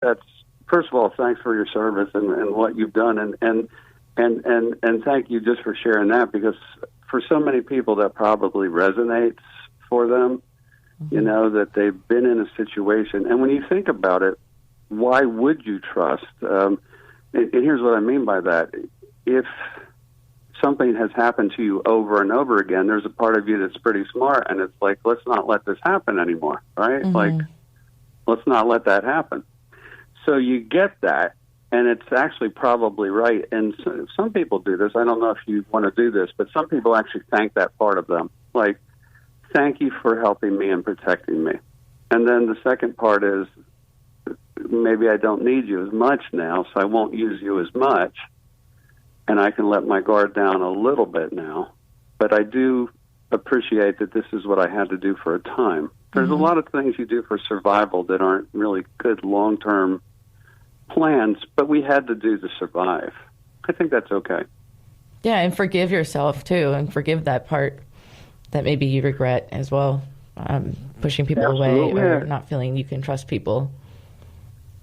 that's first of all, thanks for your service and what you've done, and thank you just for sharing that, because for so many people that probably resonates for them, you know, that they've been in a situation. And when you think about it, why would you trust? And here's what I mean by that. If something has happened to you over and over again, there's a part of you that's pretty smart, and it's like, let's not let this happen anymore, right? Like, let's not let that happen. So you get that, and it's actually probably right. And so, some people do this. I don't know if you want to do this, but some people actually thank that part of them. Like, thank you for helping me and protecting me. And then the second part is, maybe I don't need you as much now, so I won't use you as much, and I can let my guard down a little bit now. But I do appreciate that this is what I had to do for a time. There's a lot of things you do for survival that aren't really good long-term plans, but we had to do to survive. I think that's okay. Yeah, and forgive yourself, too, and forgive that part that maybe you regret as well, pushing people away or not feeling you can trust people.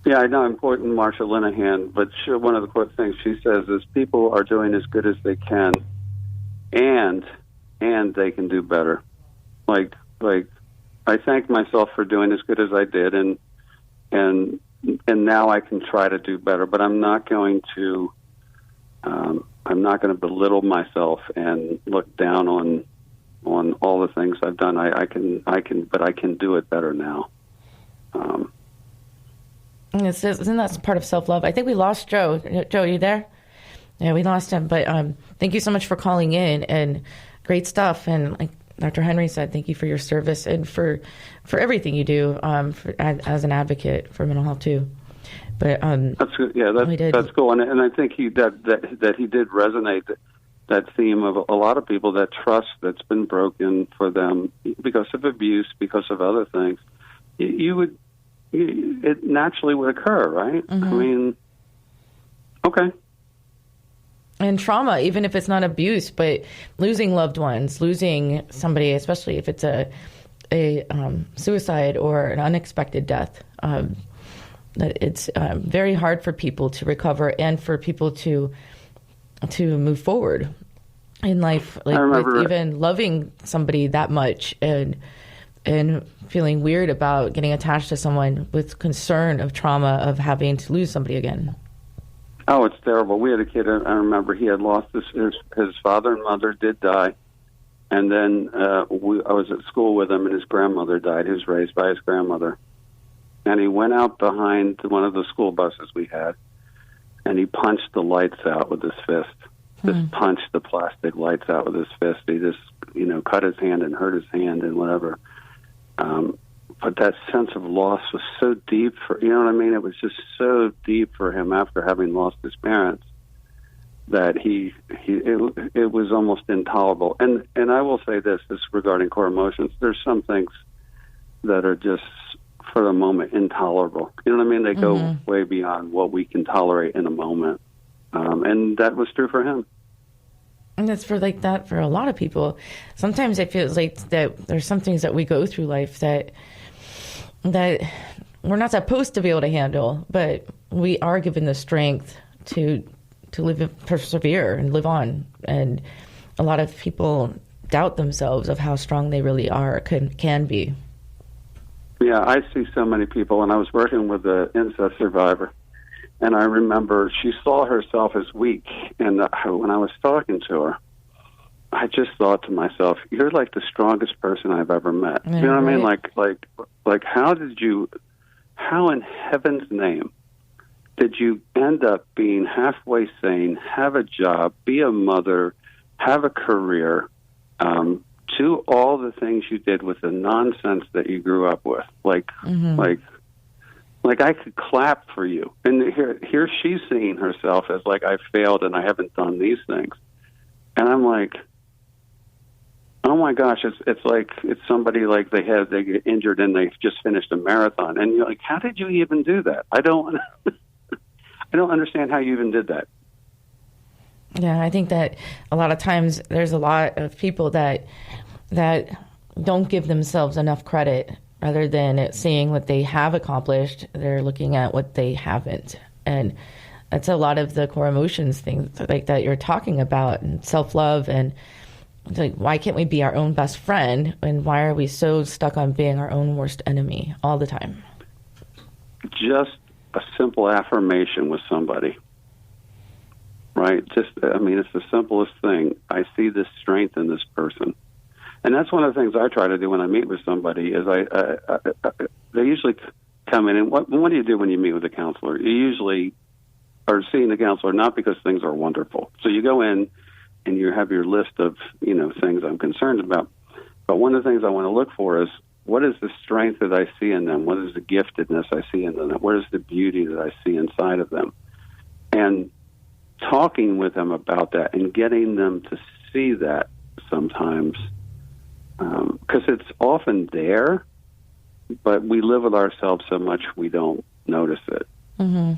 Yeah, I know I'm quoting Marsha Linehan, but one of the quote things she says is, people are doing as good as they can, and they can do better. Like I thank myself for doing as good as I did, and now I can try to do better. But I'm not going to belittle myself and look down on all the things I've done. I can do it better now. Isn't that part of self-love? I think we lost Joe. Joe, are you there? Yeah, we lost him. But thank you so much for calling in, and great stuff. And like Dr. Henry said, thank you for your service and for everything you do as an advocate for mental health too. But that's good. Yeah, that's cool. And I think that he did resonate that theme of a lot of people, that trust that's been broken for them because of abuse, because of other things. It naturally would occur, right? I mean, okay. And trauma, even if it's not abuse, but losing loved ones, losing somebody, especially if it's a suicide or an unexpected death, that it's very hard for people to recover and for people to move forward in life, like with even loving somebody that much and feeling weird about getting attached to someone with concern of trauma of having to lose somebody again. Oh, it's terrible. We had a kid, I remember he had lost his father and mother did die. And then I was at school with him, and his grandmother died. He was raised by his grandmother. And he went out behind one of the school buses we had, and he punched the lights out with his fist. Just punched the plastic lights out with his fist. He just, cut his hand and hurt his hand and whatever. But that sense of loss was so deep for, you know what I mean? It was just so deep for him after having lost his parents that it was almost intolerable. And I will say this regarding core emotions. There's some things that are just, for the moment, intolerable. You know what I mean? They go way beyond what we can tolerate in a moment. And that was true for him. And it's for like that for a lot of people. Sometimes it feels like that there's some things that we go through life that we're not supposed to be able to handle, but we are given the strength to live and persevere and live on. And a lot of people doubt themselves of how strong they really are, can be. Yeah, I see so many people, and I was working with an incest survivor, and I remember she saw herself as weak, and when I was talking to her, I just thought to myself, you're like the strongest person I've ever met. You know what I mean? Like how in heaven's name did you end up being halfway sane, have a job, be a mother, have a career, do all the things you did with the nonsense that you grew up with? Like I could clap for you. And here she's seeing herself as like, I failed and I haven't done these things. And I'm like, oh my gosh, it's like it's somebody like they get injured and they've just finished a marathon. And you're like, how did you even do that? I don't understand how you even did that. Yeah, I think that a lot of times there's a lot of people that don't give themselves enough credit rather than seeing what they have accomplished. They're looking at what they haven't. And that's a lot of the core emotions things like that you're talking about, and self-love, and like, why can't we be our own best friend? And why are we so stuck on being our own worst enemy all the time? Just a simple affirmation with somebody, right? It's the simplest thing. I see this strength in this person. And that's one of the things I try to do when I meet with somebody is they usually come in, and what do you do when you meet with a counselor? You usually are seeing the counselor not because things are wonderful. So you go in and you have your list of, things I'm concerned about. But one of the things I want to look for is, what is the strength that I see in them? What is the giftedness I see in them? What is the beauty that I see inside of them? And talking with them about that and getting them to see that sometimes, because it's often there, but we live with ourselves so much we don't notice it. Mm-hmm.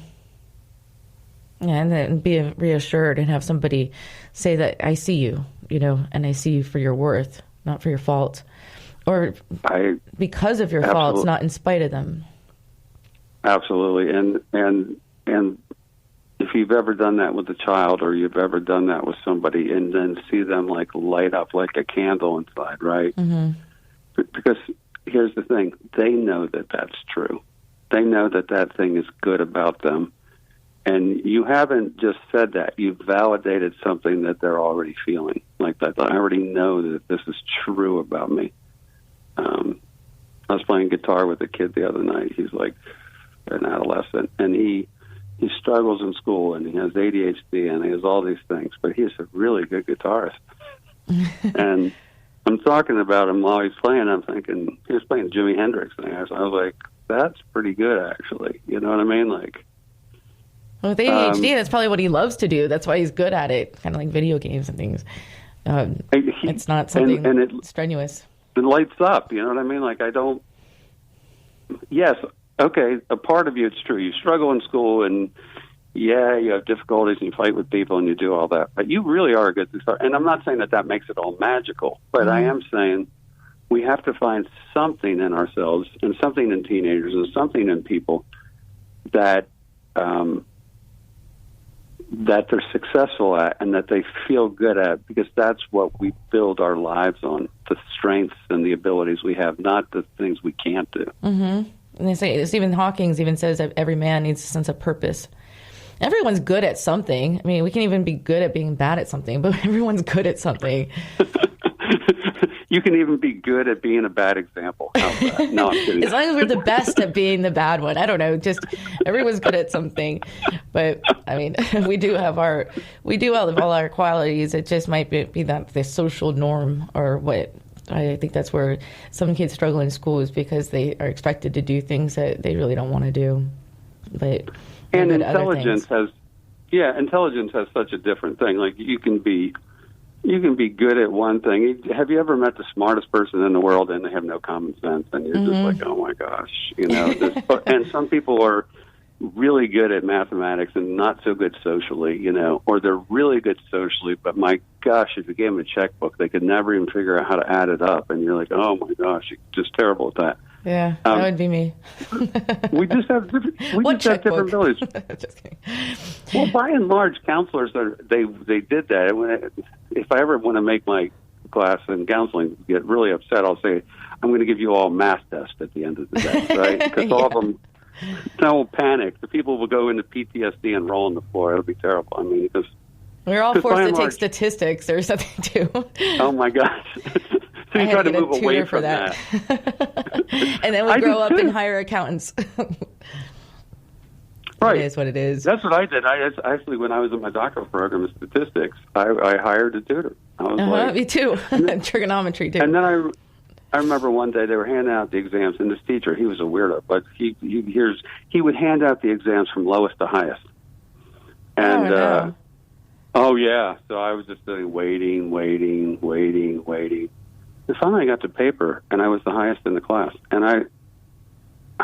Yeah, and then be reassured and have somebody say that I see you, and I see you for your worth, not for your faults, or because of your faults, not in spite of them. Absolutely, and if you've ever done that with a child, or you've ever done that with somebody, and then see them like light up like a candle inside, right? Mm-hmm. Because here's the thing: they know that that's true. They know that that thing is good about them. And you haven't just said that. You've validated something that they're already feeling. Like that, I already know that this is true about me. I was playing guitar with a kid the other night. He's like an adolescent, and he struggles in school, and he has ADHD, and he has all these things. But he's a really good guitarist. And I'm talking about him while he's playing. I'm thinking, he was playing Jimi Hendrix. And I was like, that's pretty good, actually. You know what I mean? Like, well, with ADHD, that's probably what he loves to do. That's why he's good at it, kind of like video games and things. It's not something strenuous. It lights up, you know what I mean? Like, yes, okay, a part of you, it's true. You struggle in school, and yeah, you have difficulties, and you fight with people, and you do all that. But you really are a good guitar. And I'm not saying that makes it all magical, but I am saying we have to find something in ourselves, and something in teenagers, and something in people that they're successful at and that they feel good at, because that's what we build our lives on, the strengths and the abilities we have, not the things we can't do. Mm-hmm. And they say, Stephen Hawking even says that every man needs a sense of purpose. Everyone's good at something. I mean, we can even be good at being bad at something, but everyone's good at something. You can even be good at being a bad example. No, I'm kidding. As long as we're the best at being the bad one. I don't know. Just everyone's good at something. But I mean, we do have all our qualities. It just might be that the social norm, or what. I think that's where some kids struggle in school, is because they are expected to do things that they really don't want to do. But and intelligence has such a different thing. Like, you can be good at one thing. Have you ever met the smartest person in the world and they have no common sense, and you're just like, oh my gosh, and some people are really good at mathematics and not so good socially, or they're really good socially, but my gosh, if you gave them a checkbook, they could never even figure out how to add it up, and you're like, oh my gosh, you're just terrible at that. Yeah, that would be me. we just have different abilities. Just kidding. Well, by and large, counselors they did that. If I ever want to make my class in counseling get really upset, I'll say, I'm going to give you all math tests at the end of the day, right? Because all of them, no panic. The people will go into PTSD and roll on the floor. It'll be terrible. I mean, because we're all forced to take statistics or something too. Oh my gosh. So you try to move away from that. And then we grow up and hire accountants. Right. It is what it is. That's what I did. Actually, when I was in my doctoral program in statistics, I hired a tutor. I was me too. Trigonometry too. And then I remember one day they were handing out the exams, and this teacher, he was a weirdo, but he would hand out the exams from lowest to highest. And oh yeah, so I was just waiting. And finally I got to paper, and I was the highest in the class. And I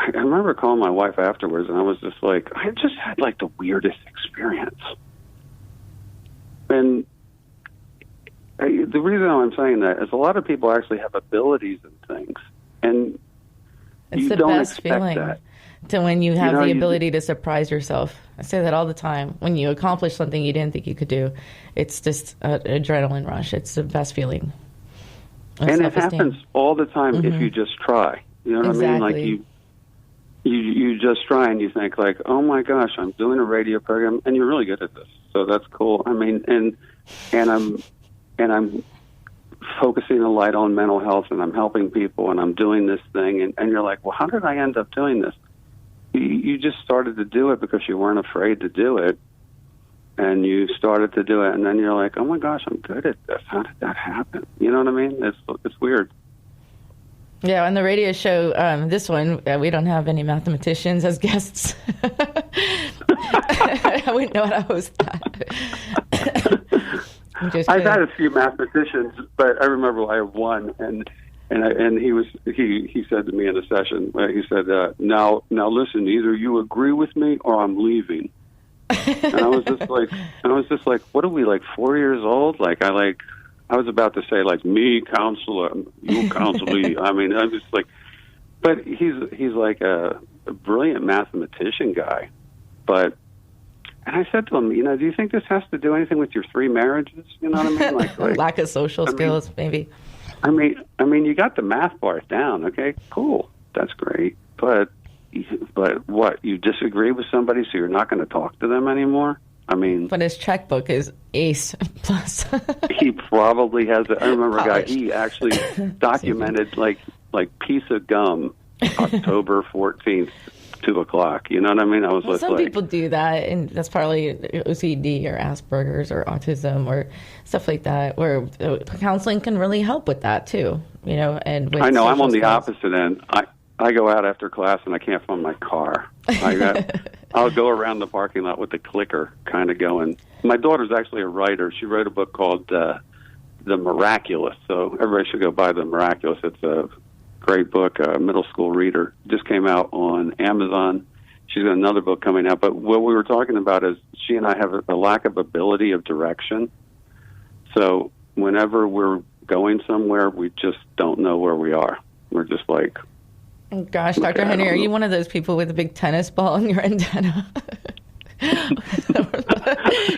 remember calling my wife afterwards, and I was just like, I just had like the weirdest experience. And the reason I'm saying that is a lot of people actually have abilities in things. And It's the best feeling to when you have the ability to surprise yourself. I say that all the time. When you accomplish something you didn't think you could do, it's just an adrenaline rush. It's the best feeling. And it happens all the time if you just try. You know what I mean? Like you just try and you think like, oh my gosh, I'm doing a radio program and you're really good at this. So that's cool. I mean, and I'm focusing a light on mental health and I'm helping people and I'm doing this thing and you're like, well, how did I end up doing this? You just started to do it because you weren't afraid to do it, and you started to do it, and then you're like, oh my gosh, I'm good at this. How did that happen? You know what I mean? It's weird. Yeah, on the radio show, this one, we don't have any mathematicians as guests. I wouldn't know how to host that. I've had a few mathematicians, but I remember I have one, and he said to me in a session, he said, now listen, either you agree with me or I'm leaving. And I was just like, what are we, like 4 years old? Like I was about to say like me counselor, you counsel me. I mean, I'm just like, but he's like a brilliant mathematician guy, but. And I said to him, you know, do you think this has to do anything with your 3 marriages? You know what I mean? Like lack of social skills, maybe. I mean, you got the math part down. Okay, cool, that's great. But what? You disagree with somebody, so you're not going to talk to them anymore? I mean, but his checkbook is ace plus. He probably has. I remember a guy. He actually documented like piece of gum, October 14th. 2:00. You know what I mean? I was some people do that, and that's probably OCD or Asperger's or autism or stuff like that, where counseling can really help with that too. You know, and with I know I'm on the skills. opposite end. I go out after class and I can't find my car. I'll go around the parking lot with the clicker, kind of going. My daughter's actually a writer. She wrote a book called The Miraculous. So everybody should go buy The Miraculous. It's a great book, middle school reader. Just came out on Amazon. She's got another book coming out. But what we were talking about is she and I have a lack of ability of direction. So whenever we're going somewhere, we just don't know where we are. We're just like... Oh gosh, Dr. Henry, are you one of those people with a big tennis ball in your antenna?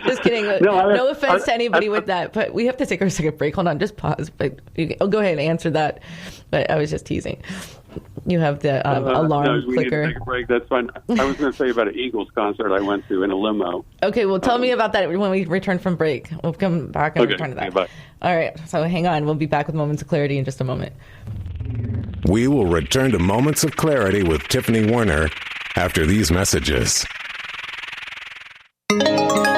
Just kidding. No offense to anybody with that, but we have to take our second break. Hold on, just pause. But go ahead and answer that. But I was just teasing. You have the alarm we clicker. Need to take a break. That's fine. I was going to tell you about an Eagles concert I went to in a limo. Okay, well, tell me about that when we return from break. We'll come back and return to that. Bye. All right, so hang on. We'll be back with Moments of Clarity in just a moment. We will return to Moments of Clarity with Tiffany Warner after these messages.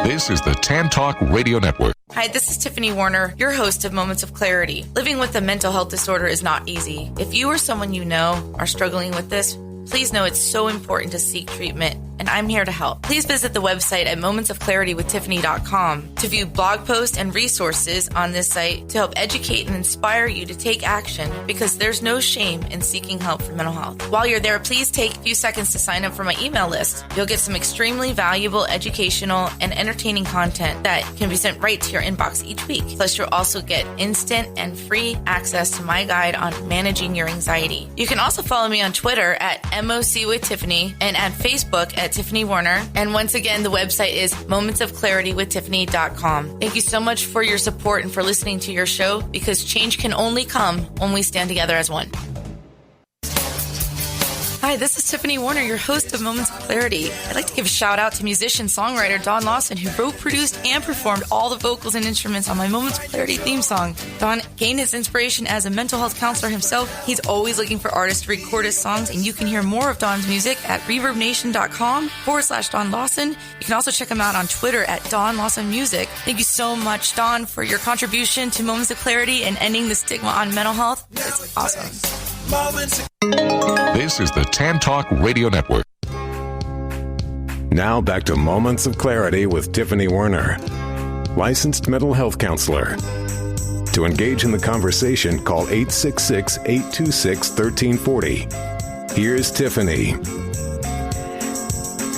This is the Tan Talk Radio Network. Hi, this is Tiffany Warner, your host of Moments of Clarity. Living with a mental health disorder is not easy. If you or someone you know are struggling with this, please know it's so important to seek treatment, and I'm here to help. Please visit the website at momentsofclaritywithtiffany.com to view blog posts and resources on this site to help educate and inspire you to take action, because there's no shame in seeking help for mental health. While you're there, please take a few seconds to sign up for my email list. You'll get some extremely valuable educational and entertaining content that can be sent right to your inbox each week. Plus, you'll also get instant and free access to my guide on managing your anxiety. You can also follow me on Twitter at MOC with Tiffany and at Facebook at Tiffany Warner. And once again, the website is momentsofclaritywithtiffany.com. Thank you so much for your support and for listening to your show, because change can only come when we stand together as one. Hi, this is Tiffany Warner, your host of Moments of Clarity. I'd like to give a shout out to musician-songwriter Don Lawson, who wrote, produced, and performed all the vocals and instruments on my Moments of Clarity theme song. Don gained his inspiration as a mental health counselor himself. He's always looking for artists to record his songs, and you can hear more of Don's music at reverbnation.com/Don Lawson. You can also check him out on Twitter at Don Lawson Music. Thank you so much, Don, for your contribution to Moments of Clarity and ending the stigma on mental health. It's awesome. This is the Tan Talk Radio Network. Now back to Moments of Clarity with Tiffany Warner, licensed mental health counselor. To engage in the conversation, call 866-826-1340. Here's Tiffany.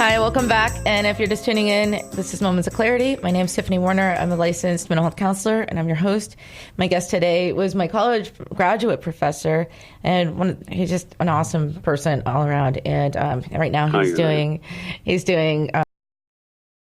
Hi, welcome back. And if you're just tuning in, this is Moments of Clarity. My name is Tiffany Warner. I'm a licensed mental health counselor, and I'm your host. My guest today was my college graduate professor, and he's just an awesome person all around. And right now he's doing